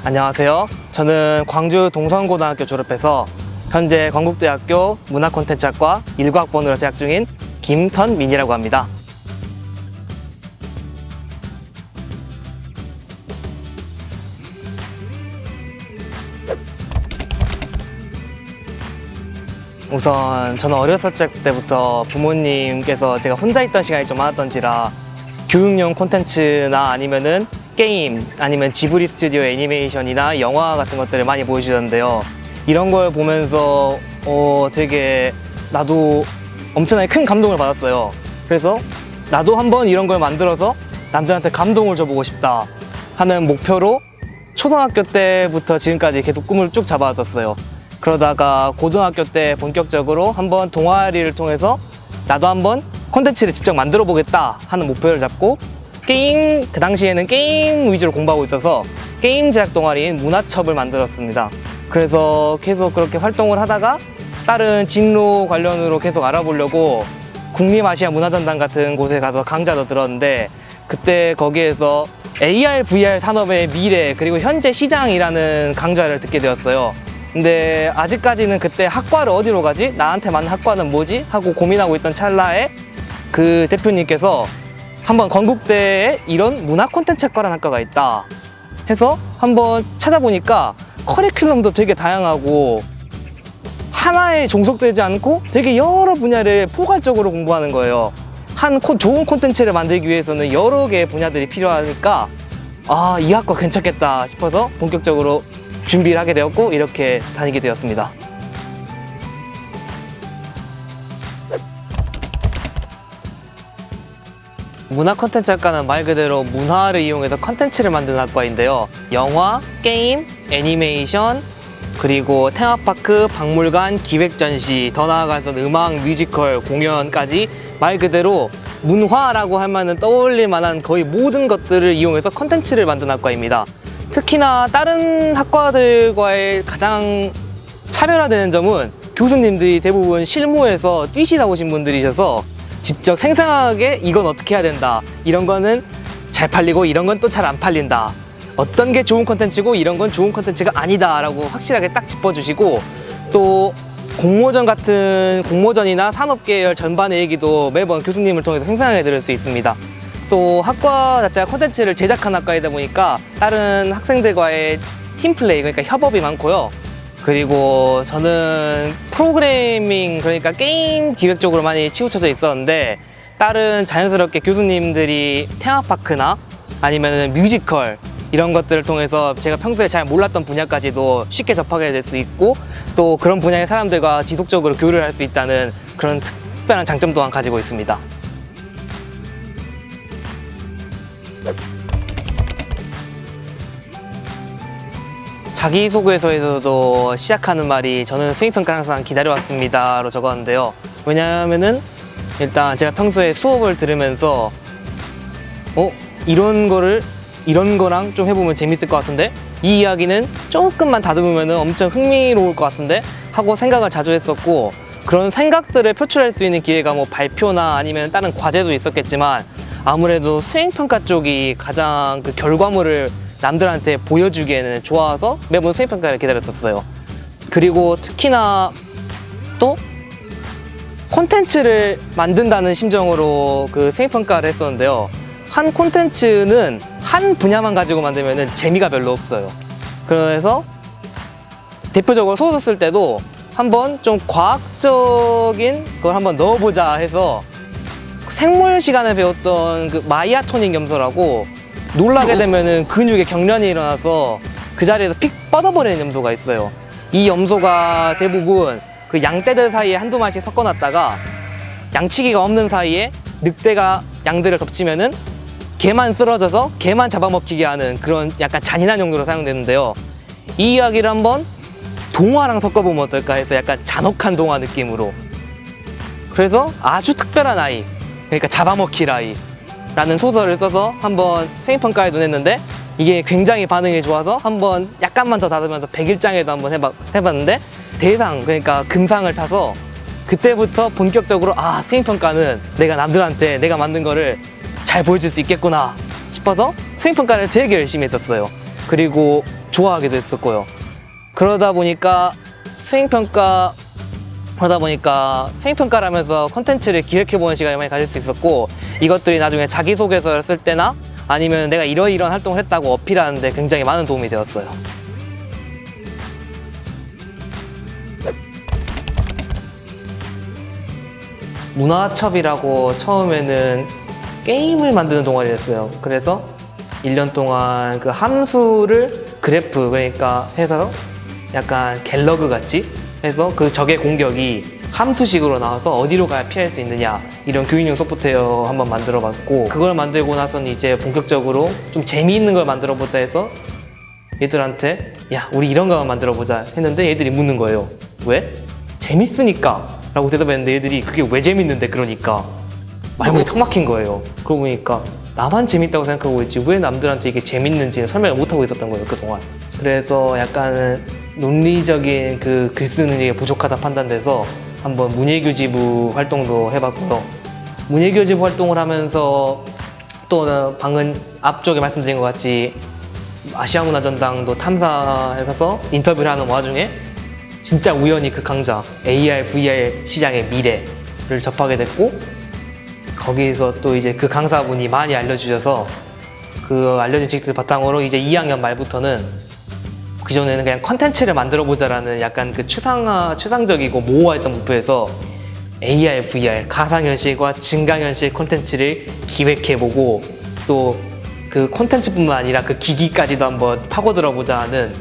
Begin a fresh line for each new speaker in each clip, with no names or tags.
안녕하세요. 저는 광주 동성고등학교 졸업해서 현재 건국대학교 문화콘텐츠학과 1과학번으로 재학 중인 김선민이라고 합니다. 우선 저는 어렸을 때부터 부모님께서 제가 혼자 있던 시간이 좀 많았던지라 교육용 콘텐츠나 아니면은 게임, 아니면 지브리 스튜디오 애니메이션이나 영화 같은 것들을 많이 보여주셨는데요. 이런 걸 보면서 되게 나도 엄청나게 큰 감동을 받았어요. 그래서 나도 한번 이런 걸 만들어서 남들한테 감동을 줘보고 싶다 하는 목표로 초등학교 때부터 지금까지 계속 꿈을 쭉 잡아왔었어요. 그러다가 고등학교 때 본격적으로 한번 동아리를 통해서 나도 한번 콘텐츠를 직접 만들어 보겠다 하는 목표를 잡고 게임, 그 당시에는 게임 위주로 공부하고 있어서 게임 제작 동아리인 문화첩을 만들었습니다. 그래서 계속 그렇게 활동을 하다가 다른 진로 관련으로 계속 알아보려고 국립아시아 문화전당 같은 곳에 가서 강좌도 들었는데, 그때 거기에서 AR, VR 산업의 미래 그리고 현재 시장이라는 강좌를 듣게 되었어요. 근데 아직까지는 그때 학과를 어디로 가지? 나한테 맞는 학과는 뭐지? 하고 고민하고 있던 찰나에 그 대표님께서 한번 건국대에 이런 문화 콘텐츠 학과라는 학과가 있다 해서 한번 찾아보니까 커리큘럼도 되게 다양하고 하나에 종속되지 않고 되게 여러 분야를 포괄적으로 공부하는 거예요. 좋은 콘텐츠를 만들기 위해서는 여러 개의 분야들이 필요하니까 이 학과 괜찮겠다 싶어서 본격적으로 준비를 하게 되었고 이렇게 다니게 되었습니다. 문화 콘텐츠 학과는 말 그대로 문화를 이용해서 콘텐츠를 만드는 학과인데요. 영화, 게임, 애니메이션, 그리고 테마파크, 박물관, 기획전시, 더 나아가서는 음악, 뮤지컬, 공연까지 말 그대로 문화라고 하면은 떠올릴 만한 거의 모든 것들을 이용해서 콘텐츠를 만드는 학과입니다. 특히나 다른 학과들과의 가장 차별화되는 점은 교수님들이 대부분 실무에서 뛰시다 오신 분들이셔서 직접 생생하게 이건 어떻게 해야 된다, 이런 거는 잘 팔리고 이런 건 또 잘 안 팔린다, 어떤 게 좋은 콘텐츠고 이런 건 좋은 콘텐츠가 아니다 라고 확실하게 딱 짚어주시고, 또 공모전이나 산업계열 전반의 얘기도 매번 교수님을 통해서 생생하게 들을 수 있습니다. 또 학과 자체가 콘텐츠를 제작하는 학과이다 보니까 다른 학생들과의 팀플레이, 그러니까 협업이 많고요. 그리고 저는 프로그래밍, 그러니까 게임 기획 쪽으로 많이 치우쳐져 있었는데, 다른 자연스럽게 교수님들이 테마파크나 아니면 뮤지컬 이런 것들을 통해서 제가 평소에 잘 몰랐던 분야까지도 쉽게 접하게 될 수 있고, 또 그런 분야의 사람들과 지속적으로 교류를 할 수 있다는 그런 특별한 장점 또한 가지고 있습니다. 자기소개서에서도 시작하는 말이 저는 수행평가를 항상 기다려왔습니다로 적었는데요. 왜냐하면은 일단 제가 평소에 수업을 들으면서 이런 거랑 좀 해보면 재밌을 것 같은데, 이 이야기는 조금만 다듬으면 엄청 흥미로울 것 같은데 하고 생각을 자주 했었고, 그런 생각들을 표출할 수 있는 기회가 뭐 발표나 아니면 다른 과제도 있었겠지만 아무래도 수행평가 쪽이 가장 그 결과물을 남들한테 보여주기에는 좋아서 매번 수행평가를 기다렸었어요. 그리고 특히나 또 콘텐츠를 만든다는 심정으로 그 수행평가를 했었는데요. 한 콘텐츠는 한 분야만 가지고 만들면 재미가 별로 없어요. 그래서 대표적으로 소설 쓸 때도 한번 좀 과학적인 걸 한번 넣어보자 해서 생물 시간에 배웠던 그 마이아토닉 염소라고, 놀라게 되면은 근육에 경련이 일어나서 그 자리에서 픽 뻗어버리는 염소가 있어요. 이 염소가 대부분 그 양떼들 사이에 한두 마리씩 섞어놨다가 양치기가 없는 사이에 늑대가 양들을 덮치면은 개만 쓰러져서 개만 잡아먹히게 하는 그런 약간 잔인한 용도로 사용되는데요. 이 이야기를 한번 동화랑 섞어보면 어떨까 해서 약간 잔혹한 동화 느낌으로, 그래서 아주 특별한 아이, 그러니까 잡아먹힐 아이 라는 소설을 써서 한번 수행평가에 논했는데, 이게 굉장히 반응이 좋아서 한번 약간만 더 다듬으면서 100일장에도 한번 해봤는데 대상, 그러니까 금상을 타서 그때부터 본격적으로 수행평가는 내가 남들한테 내가 만든 거를 잘 보여줄 수 있겠구나 싶어서 수행평가를 되게 열심히 했었어요. 그리고 좋아하게 됐었고요. 그러다 보니까 수행평가를 하면서 콘텐츠를 기획해보는 시간을 많이 가질 수 있었고, 이것들이 나중에 자기소개서를 쓸 때나 아니면 내가 이러이러한 활동을 했다고 어필하는 데 굉장히 많은 도움이 되었어요. 문화첩이라고 처음에는 게임을 만드는 동아리였어요. 그래서 1년 동안 그 함수를 그래프, 그러니까 해서 약간 갤러그 같이 해서 그 적의 공격이 함수식으로 나와서 어디로 가야 피할 수 있느냐, 이런 교육용 소프트웨어 한번 만들어 봤고, 그걸 만들고 나서는 이제 본격적으로 좀 재미있는 걸 만들어 보자 해서 얘들한테 야, 우리 이런 거만 만들어 보자 했는데, 얘들이 묻는 거예요. 왜? 재밌으니까 라고 대답했는데, 얘들이 그게 왜 재밌는데 그러니까 말문이 턱 막힌 거예요. 그러고 보니까 나만 재밌다고 생각하고 있지 왜 남들한테 이게 재밌는지는 설명을 못하고 있었던 거예요, 그동안. 그래서 약간 논리적인 그 글 쓰는 게 부족하다 판단돼서 한번 문예교지부 활동도 해봤고요. 문예교지부 활동을 하면서 또 방금 앞쪽에 말씀드린 것 같이 아시아문화전당도 탐사해서 인터뷰를 하는 와중에 진짜 우연히 그 강좌 AR, VR 시장의 미래를 접하게 됐고, 거기에서 또 이제 그 강사분이 많이 알려주셔서 그 알려진 지식들 바탕으로 이제 2학년 말부터는, 그전에는 그냥 컨텐츠를 만들어 보자라는 약간 그 추상적이고 모호했던 목표에서 AR, VR, 가상현실과 증강현실 콘텐츠를 기획해보고, 또 그 콘텐츠뿐만 아니라 그 기기까지도 한번 파고들어보자 하는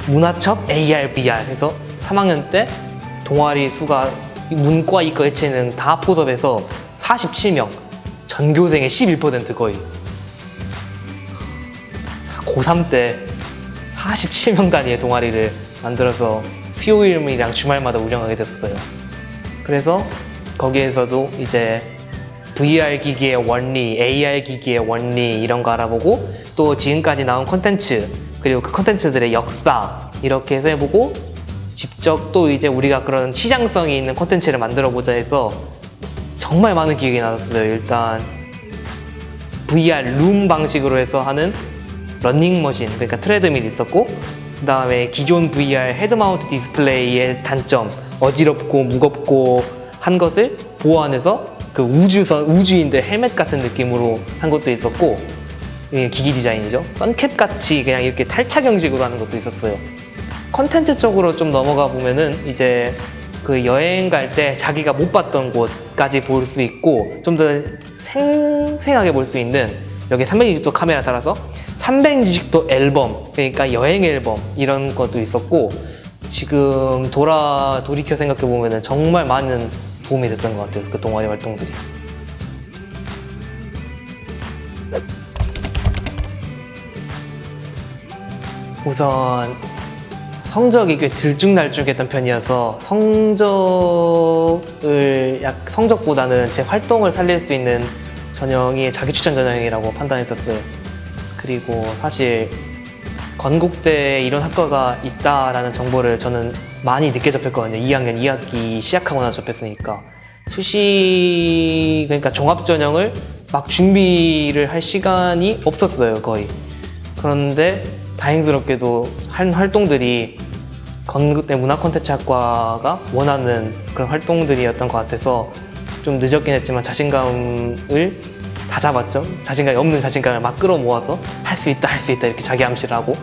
문화첩 AR, VR 해서 3학년 때 동아리 수가 문과, 이과, 해체는 다 포섭해서 47명, 전교생의 11% 거의. 고3 때 47명 단위의 동아리를 만들어서 수요일이랑 주말마다 운영하게 됐어요. 그래서 거기에서도 이제 VR 기기의 원리, AR 기기의 원리 이런 거 알아보고, 또 지금까지 나온 콘텐츠, 그리고 그 콘텐츠들의 역사 이렇게 해서 해보고, 직접 또 이제 우리가 그런 시장성이 있는 콘텐츠를 만들어 보자 해서 정말 많은 기획이 나왔어요. 일단 VR 룸 방식으로 해서 하는 러닝머신, 그러니까 트레드밀이 있었고, 그 다음에 기존 VR 헤드마운트 디스플레이의 단점, 어지럽고 무겁고 한 것을 보완해서 그 우주인들 헬멧 같은 느낌으로 한 것도 있었고, 이게 기기 디자인이죠. 선캡 같이 그냥 이렇게 탈착 형식으로 하는 것도 있었어요. 컨텐츠 쪽으로 좀 넘어가 보면은 이제 그 여행 갈 때 자기가 못 봤던 곳까지 볼 수 있고, 좀 더 생생하게 볼 수 있는, 여기 360도 카메라 달아서 360도 앨범, 그러니까 여행 앨범 이런 것도 있었고, 지금 돌이켜 생각해 보면은 정말 많은 도움이 됐던 것 같아요, 그 동아리 활동들이. 우선 성적이 꽤 들쭉날쭉했던 편이어서 성적보다는 제 활동을 살릴 수 있는 전형이 자기추천 전형이라고 판단했었어요. 그리고 사실 건국대에 이런 학과가 있다라는 정보를 저는 많이 늦게 접했거든요. 2학년 2학기 시작하고 나서 접했으니까. 그러니까 종합전형을 막 준비를 할 시간이 없었어요, 거의. 그런데 다행스럽게도 한 활동들이 건국대 문화콘텐츠학과가 원하는 그런 활동들이었던 것 같아서 좀 늦었긴 했지만 자신감을 다 잡았죠. 자신감이 없는 자신감을 막 끌어모아서 할 수 있다 이렇게 자기 암시를 하고,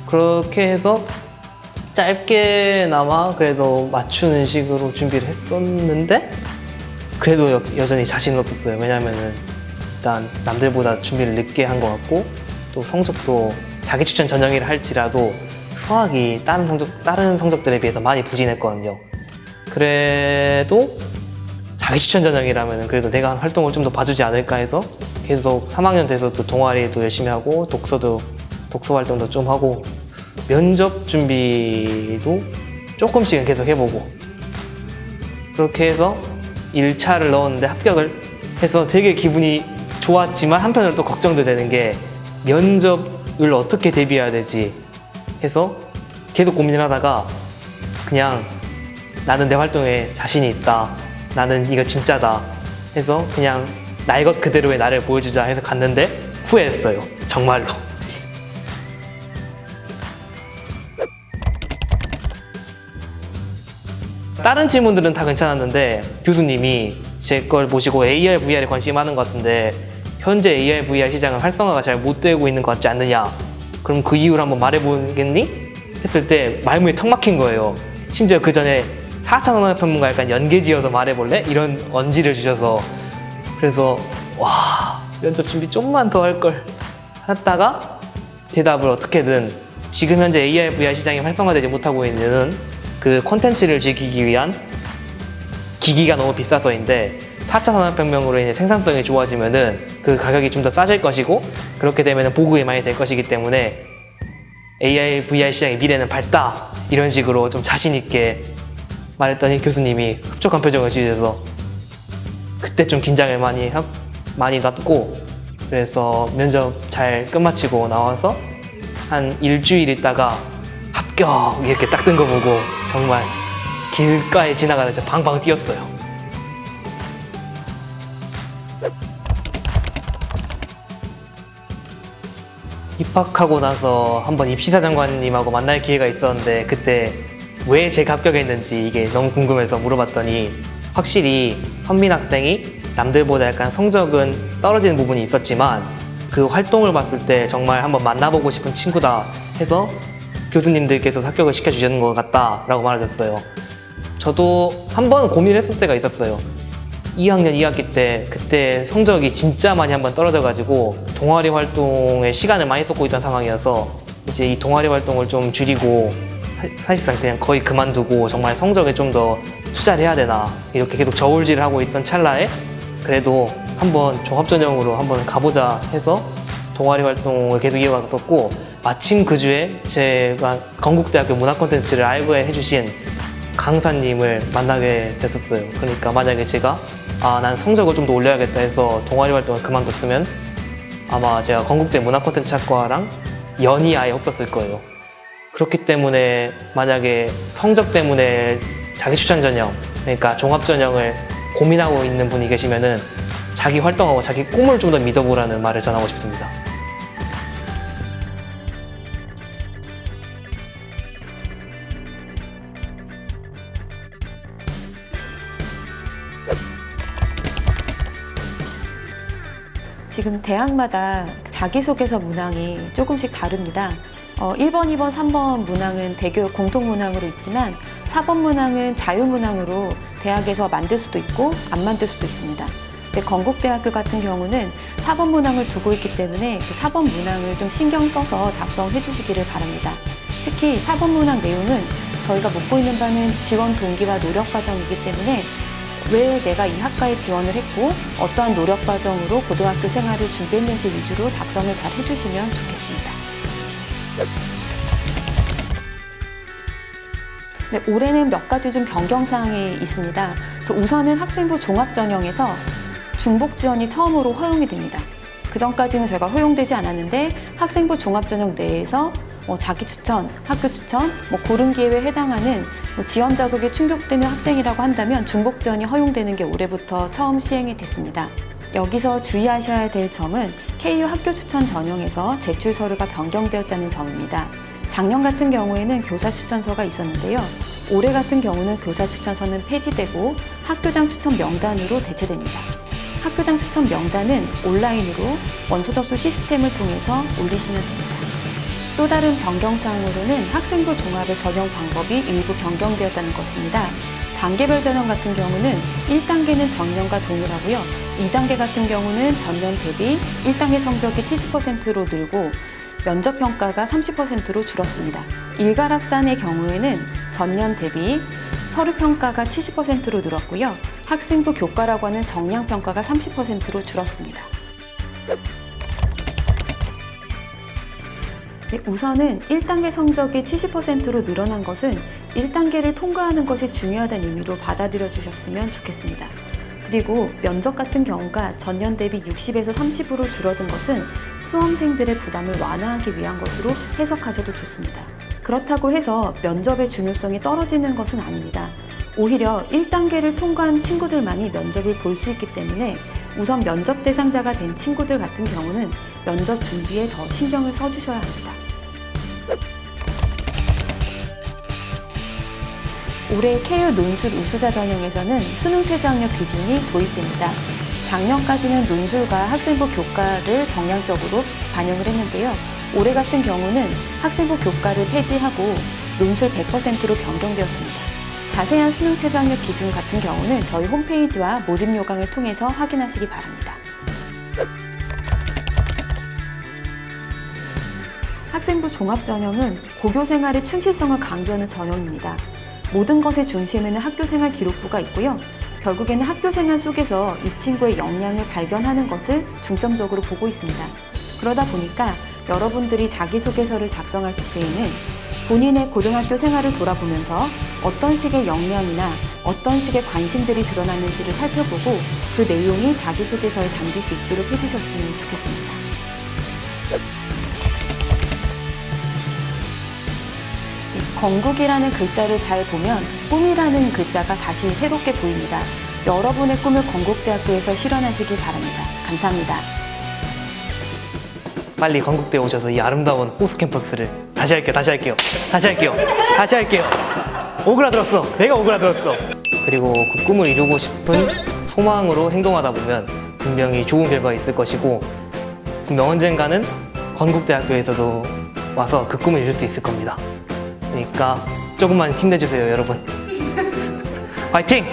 그렇게 해서 짧게나마 그래도 맞추는 식으로 준비를 했었는데, 그래도 여전히 자신은 없었어요. 왜냐면은 일단 남들보다 준비를 늦게 한 것 같고, 또 성적도 자기 추천 전형이라 할지라도 수학이 다른 성적들에 비해서 많이 부진했거든요. 그래도 자기 추천 전형이라면 그래도 내가 한 활동을 좀 더 봐주지 않을까 해서 계속 3학년 돼서도 동아리도 열심히 하고, 독서 활동도 좀 하고, 면접 준비도 조금씩은 계속 해보고, 그렇게 해서 1차를 넣었는데 합격을 해서 되게 기분이 좋았지만 한편으로 또 걱정도 되는 게, 면접을 어떻게 대비해야 되지 해서 계속 고민을 하다가 그냥 나는 내 활동에 자신이 있다, 나는 이거 진짜다 해서 그냥 날 것 그대로의 나를 보여주자 해서 갔는데 후회했어요, 정말로. 다른 질문들은 다 괜찮았는데 교수님이 제 걸 보시고 AR, VR에 관심이 많은 것 같은데 현재 AR, VR 시장은 활성화가 잘 못 되고 있는 것 같지 않느냐? 그럼 그 이유를 한번 말해보겠니? 했을 때 말문이 턱 막힌 거예요. 심지어 그 전에 4차 산업혁명과 약간 연계지어서 말해볼래? 이런 언지를 주셔서 그래서 와 면접 준비 좀만 더 할 걸 했다가 대답을 어떻게든 지금 현재 AR, VR 시장이 활성화되지 못하고 있는 그 콘텐츠를 즐기기 위한 기기가 너무 비싸서인데 4차 산업혁명으로 인해 생산성이 좋아지면은 그 가격이 좀 더 싸질 것이고 그렇게 되면은 보급이 많이 될 것이기 때문에 AR, VR 시장의 미래는 밝다 이런 식으로 좀 자신 있게 말했더니 교수님이 흡족한 표정을 지으셔서 그때 좀 긴장을 많이 났고 그래서 면접 잘 끝마치고 나와서 한 일주일 있다가 합격 이렇게 딱 뜬 거 보고 정말 길가에 지나가다가 방방 뛰었어요. 입학하고 나서 한번 입시사정관님하고 만날 기회가 있었는데 그때 왜 제가 합격했는지 이게 너무 궁금해서 물어봤더니 확실히 선민 학생이 남들보다 약간 성적은 떨어지는 부분이 있었지만 그 활동을 봤을 때 정말 한번 만나보고 싶은 친구다 해서 교수님들께서 합격을 시켜주시는 것 같다라고 말하셨어요. 저도 한번 고민을 했을 때가 있었어요. 2학년 2학기 때 그때 성적이 진짜 많이 한번 떨어져가지고 동아리 활동에 시간을 많이 쏟고 있던 상황이어서 이제 이 동아리 활동을 좀 줄이고 사실상 그냥 거의 그만두고 정말 성적에 좀 더 투자를 해야 되나 이렇게 계속 저울질을 하고 있던 찰나에 그래도 한번 종합전형으로 한번 가보자 해서 동아리 활동을 계속 이어갔었고 마침 그 주에 제가 건국대학교 문화콘텐츠를 알고해 해주신 강사님을 만나게 됐었어요. 그러니까 만약에 제가 난 성적을 좀 더 올려야겠다 해서 동아리 활동을 그만뒀으면 아마 제가 건국대 문화콘텐츠학과랑 연이 아예 없었을 거예요. 그렇기 때문에 만약에 성적 때문에 자기 추천 전형, 그러니까 종합 전형을 고민하고 있는 분이 계시면은 자기 활동하고 자기 꿈을 좀 더 믿어보라는 말을 전하고 싶습니다.
지금 대학마다 자기소개서 문항이 조금씩 다릅니다. 1번, 2번, 3번 문항은 대교육 공통문항으로 있지만 4번 문항은 자유문항으로 대학에서 만들 수도 있고 안 만들 수도 있습니다. 근데 건국대학교 같은 경우는 4번 문항을 두고 있기 때문에 그 4번 문항을 좀 신경 써서 작성해 주시기를 바랍니다. 특히 4번 문항 내용은 저희가 묻고 있는 바는 지원 동기와 노력 과정이기 때문에 왜 내가 이 학과에 지원을 했고 어떠한 노력 과정으로 고등학교 생활을 준비했는지 위주로 작성을 잘 해주시면 좋겠습니다. 네, 올해는 몇 가지 좀 변경사항이 있습니다. 그래서 우선은 학생부 종합전형에서 중복 지원이 처음으로 허용이 됩니다. 그 전까지는 저희가 허용되지 않았는데 학생부 종합전형 내에서 자기 추천, 학교 추천, 고른 기회에 해당하는 지원 자격에 충족되는 학생이라고 한다면 중복 지원이 허용되는 게 올해부터 처음 시행이 됐습니다. 여기서 주의하셔야 될 점은 KU 학교 추천 전형에서 제출 서류가 변경되었다는 점입니다. 작년 같은 경우에는 교사 추천서가 있었는데요. 올해 같은 경우는 교사 추천서는 폐지되고 학교장 추천 명단으로 대체됩니다. 학교장 추천 명단은 온라인으로 원서 접수 시스템을 통해서 올리시면 됩니다. 또 다른 변경사항으로는 학생부 종합의 전형 방법이 일부 변경되었다는 것입니다. 단계별 전형 같은 경우는 1단계는 전년과 동일하고요. 2단계 같은 경우는 전년 대비 1단계 성적이 70%로 늘고 면접평가가 30%로 줄었습니다. 일괄합산의 경우에는 전년 대비 서류평가가 70%로 늘었고요. 학생부 교과라고 하는 정량평가가 30%로 줄었습니다. 네, 우선은 1단계 성적이 70%로 늘어난 것은 1단계를 통과하는 것이 중요하다는 의미로 받아들여 주셨으면 좋겠습니다. 그리고 면접 같은 경우가 전년 대비 60에서 30으로 줄어든 것은 수험생들의 부담을 완화하기 위한 것으로 해석하셔도 좋습니다. 그렇다고 해서 면접의 중요성이 떨어지는 것은 아닙니다. 오히려 1단계를 통과한 친구들만이 면접을 볼 수 있기 때문에 우선 면접 대상자가 된 친구들 같은 경우는 면접 준비에 더 신경을 써주셔야 합니다. 올해 KU 논술 우수자 전형에서는 수능 최저 학력 기준이 도입됩니다. 작년까지는 논술과 학생부 교과를 정량적으로 반영을 했는데요. 올해 같은 경우는 학생부 교과를 폐지하고 논술 100%로 변경되었습니다. 자세한 수능 최저 학력 기준 같은 경우는 저희 홈페이지와 모집 요강을 통해서 확인하시기 바랍니다. 학생부 종합전형은 고교 생활의 충실성을 강조하는 전형입니다. 모든 것의 중심에는 학교생활 기록부가 있고요. 결국에는 학교생활 속에서 이 친구의 역량을 발견하는 것을 중점적으로 보고 있습니다. 그러다 보니까 여러분들이 자기소개서를 작성할 때에는 본인의 고등학교 생활을 돌아보면서 어떤 식의 역량이나 어떤 식의 관심들이 드러났는지를 살펴보고 그 내용이 자기소개서에 담길 수 있도록 해주셨으면 좋겠습니다. 건국이라는 글자를 잘 보면 꿈이라는 글자가 다시 새롭게 보입니다. 여러분의 꿈을 건국대학교에서 실현하시길 바랍니다. 감사합니다.
빨리 건국대에 오셔서 이 아름다운 호수 캠퍼스를 다시 할게요. 오그라들었어. 내가 오그라들었어. 그리고 그 꿈을 이루고 싶은 소망으로 행동하다 보면 분명히 좋은 결과가 있을 것이고 분명 언젠가는 건국대학교에서도 와서 그 꿈을 이룰 수 있을 겁니다. 그러니까 조금만 힘내주세요, 여러분. 화이팅!